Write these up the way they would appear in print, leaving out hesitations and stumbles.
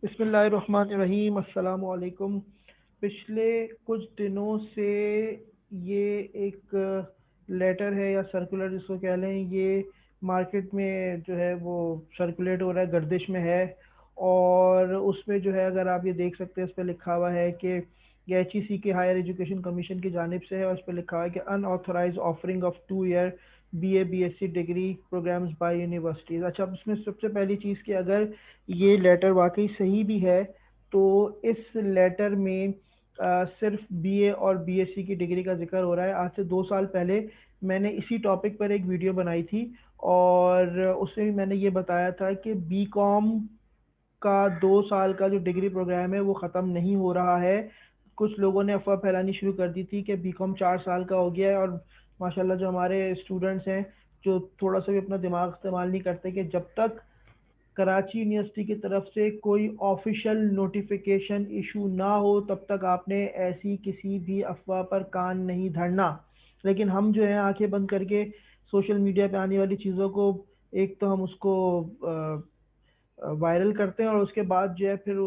بسم اللہ الرحمن الرحیم، السلام علیکم۔ پچھلے کچھ دنوں سے یہ ایک لیٹر ہے یا سرکولر جس کو کہہ لیں، یہ مارکیٹ میں جو ہے وہ سرکولیٹ ہو رہا ہے، گردش میں ہے۔ اور اس میں جو ہے اگر آپ یہ دیکھ سکتے ہیں، اس پہ لکھا ہوا ہے کہ یہ ایچ ای سی کے ہائر ایجوکیشن کمیشن کی جانب سے ہے، اور اس پہ لکھا ہوا ہے کہ unauthorise offering of 2 year B A B S C degree programmes by universities. اچھا، اب اس میں سب سے پہلی چیز کہ اگر یہ لیٹر واقعی صحیح بھی ہے تو اس لیٹر میں صرف بی اے اور بی ایس سی کی ڈگری کا ذکر ہو رہا ہے۔ آج سے 2 سال پہلے میں نے اسی ٹاپک پر ایک ویڈیو بنائی تھی، اور اس میں بھی میں نے یہ بتایا تھا کہ بی کام کا 2 سال کا جو ڈگری پروگرام ہے وہ ختم نہیں ہو رہا ہے۔ کچھ لوگوں نے افواہ پھیلانی شروع کر دی تھی کہ بی کام 4 سال کا ہو گیا ہے، اور ماشاءاللہ جو ہمارے اسٹوڈنٹس ہیں جو تھوڑا سا بھی اپنا دماغ استعمال نہیں کرتے، کہ جب تک کراچی یونیورسٹی کی طرف سے کوئی آفیشیل نوٹیفیکیشن ایشو نہ ہو تب تک آپ نے ایسی کسی بھی افواہ پر کان نہیں دھرنا۔ لیکن ہم جو ہے آنکھیں بند کر کے سوشل میڈیا پہ آنے والی چیزوں کو، ایک تو ہم اس کو وائرل کرتے ہیں، اور اس کے بعد جو ہے پھر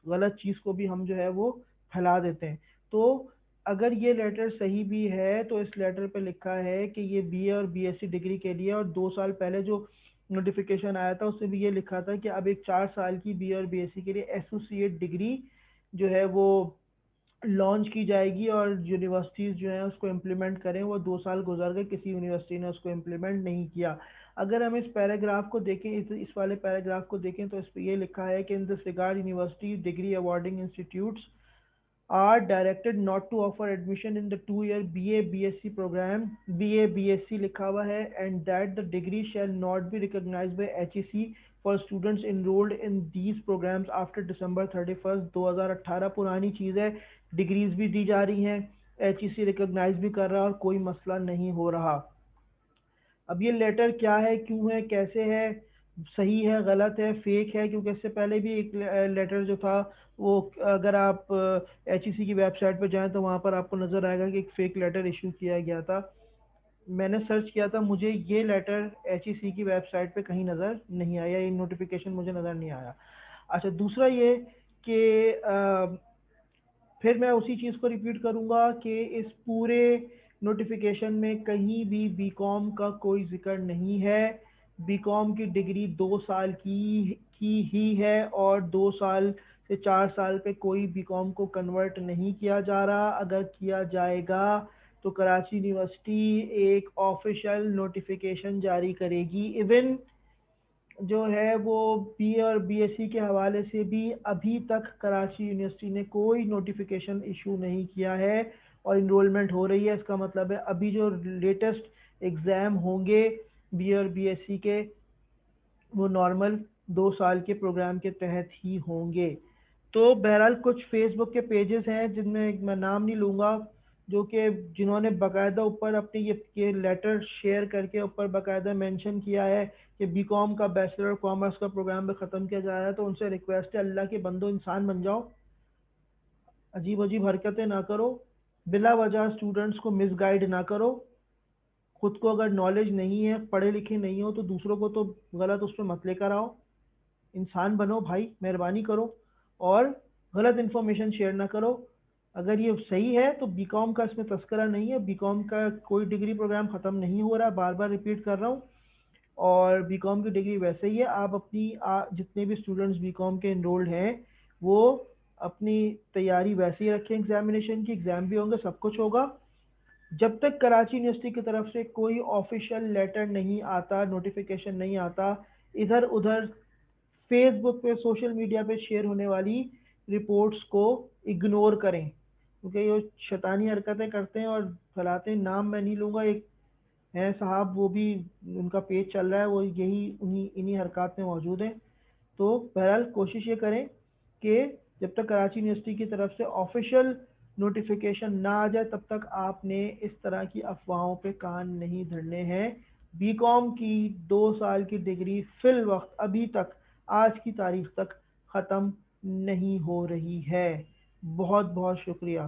غلط چیز کو بھی ہم جو ہے وہ پھیلا دیتے ہیں۔ تو اگر یہ لیٹر صحیح بھی ہے تو اس لیٹر پہ لکھا ہے کہ یہ بی اے اور بی ایس سی ڈگری کے لیے، اور 2 سال پہلے جو نوٹیفیکیشن آیا تھا اس سے بھی یہ لکھا تھا کہ اب ایک 4 سال کی بی اے اور بی ایس سی کے لیے ایسوسیٹ ڈگری جو ہے وہ لانچ کی جائے گی، اور یونیورسٹیز جو ہیں اس کو امپلیمنٹ کریں۔ وہ 2 سال گزر گئے، کسی یونیورسٹی نے اس کو امپلیمنٹ نہیں کیا۔ اگر ہم اس پیراگراف کو دیکھیں، اس والے پیراگراف کو دیکھیں تو اس پہ یہ لکھا ہے کہ in this regard university degree awarding institutes are directed not to offer admission in the 2 year BA BSc program, BA BSc لکھا ہوا ہے, and that the degree shall not be recognized by HEC for students enrolled in these programs after December 31st 2018۔ پرانی چیز ہے، degrees بھی دی جا رہی ہیں، ایچ ای سی ریکگنائز بھی کر رہا اور کوئی مسئلہ نہیں ہو رہا۔ اب یہ لیٹر کیا ہے، کیوں ہے، کیسے ہے، صحیح ہے، غلط ہے، فیک ہے؟ کیونکہ اس سے پہلے بھی ایک لیٹر جو تھا وہ، اگر آپ ایچ ای سی کی ویب سائٹ پہ جائیں تو وہاں پر آپ کو نظر آئے گا کہ ایک فیک لیٹر ایشو کیا گیا تھا۔ میں نے سرچ کیا تھا، مجھے یہ لیٹر ایچ ای سی کی ویب سائٹ پہ کہیں نظر نہیں آیا، یہ نوٹیفیکیشن مجھے نظر نہیں آیا۔ اچھا، دوسرا یہ کہ پھر میں اسی چیز کو ریپیٹ کروں گا کہ اس پورے نوٹیفیکیشن میں کہیں بھی بی کام کا کوئی ذکر نہیں ہے۔ بی کام کی ڈگری 2 سال کی ہی ہے، اور 2 سال سے 4 سال پہ کوئی بی کام کو کنورٹ نہیں کیا جا رہا۔ اگر کیا جائے گا تو کراچی یونیورسٹی ایک آفیشیل نوٹیفیکیشن جاری کرے گی۔ ایون جو ہے وہ بی اے اور بی ایس سی کے حوالے سے بھی ابھی تک کراچی یونیورسٹی نے کوئی نوٹیفیکیشن ایشو نہیں کیا ہے، اور انرولمنٹ ہو رہی ہے۔ اس کا مطلب ہے ابھی جو لیٹسٹ ایگزام ہوں گے بی اے اور بی ایس سی کے، وہ نارمل 2 سال کے پروگرام کے تحت ہی ہوں گے۔ تو بہرحال کچھ فیس بک کے پیجز ہیں جن میں نام نہیں لوں گا، جو کہ جنہوں نے باقاعدہ اوپر اپنی یہ لیٹر شیئر کر کے اوپر باقاعدہ مینشن کیا ہے کہ بی کام کا بیچلر آف کامرس کا پروگرام بھی ختم کیا جا رہا ہے، تو ان سے ریکویسٹ ہے اللہ کے بندو انسان بن جاؤ، عجیب عجیب حرکتیں نہ کرو، بلا وجہ اسٹوڈنٹس کو مس گائیڈ نہ کرو۔ خود کو اگر نالج نہیں ہے، پڑھے لکھے نہیں ہو، تو دوسروں کو تو غلط اس پہ مت لے کر آؤ۔ انسان بنو بھائی، مہربانی کرو، اور غلط انفارمیشن شیئر نہ کرو۔ اگر یہ صحیح ہے تو بی کام کا اس میں تذکرہ نہیں ہے، بی کام کا کوئی ڈگری پروگرام ختم نہیں ہو رہا، بار بار ریپیٹ کر رہا ہوں، اور بی کام کی ڈگری ویسے ہی ہے۔ آپ اپنی جتنے بھی اسٹوڈنٹس بی کام کے انرولڈ ہیں وہ اپنی تیاری ویسے ہی رکھیں، ایگزامینیشن کی، ایگزام بھی ہوں گے، سب کچھ ہوگا۔ جب تک کراچی یونیورسٹی کی طرف سے کوئی آفیشیل لیٹر نہیں آتا، نوٹیفیکیشن نہیں آتا، ادھر ادھر فیس بک پہ، سوشل میڈیا پہ شیئر ہونے والی رپورٹس کو اگنور کریں، کیونکہ یہ شیطانی حرکتیں کرتے ہیں اور پھیلاتے ہیں۔ نام میں نہیں لوں گا، ایک ہیں صاحب، وہ بھی ان کا پیج چل رہا ہے، وہ یہی انہی حرکات میں موجود ہیں۔ تو بہرحال کوشش یہ کریں کہ جب تک کراچی یونیورسٹی کی طرف سے آفیشیل نوٹیفیکیشن نہ آ جائے تب تک آپ نے اس طرح کی افواہوں پہ کان نہیں دھرنے ہیں۔ بی کام کی 2 سال کی ڈگری فی الوقت ابھی تک، آج کی تاریخ تک ختم نہیں ہو رہی ہے۔ بہت بہت شکریہ۔